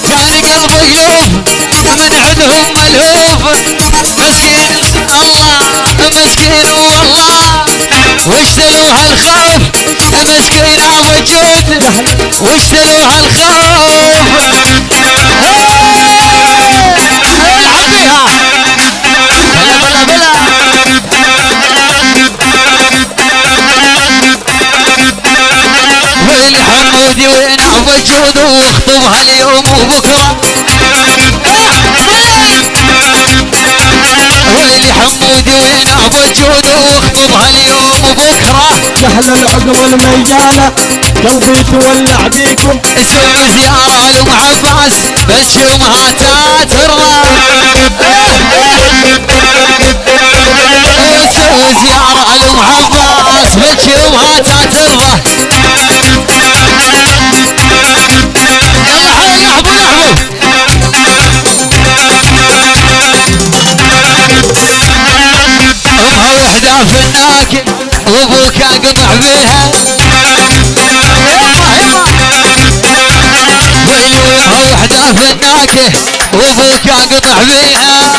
كان قلبه يوف من عندهم ملهوف. مسكين الله مسكين والله واشتلوا هالخوف. مسكين ابو جود واشتلوا هالخوف. العبي ها بلا بلا بلا. وين حمودي وين ابو جود واخطبها اليوم وبكره. ويلي حمودي وين ابو جود واخطبها اليوم وبكره. جهل العقب الميجانه قلبي تولع بيكم. سووا زياره لام عباس بس يومها تاترى. سووا زياره لام عباس بس يومها تاترى. يلا حول لحظوا لحظوا. امها وحده في الناكل وابوك قطع بيها. ويلي امها وحده في الناكل وابوك قطع بيها.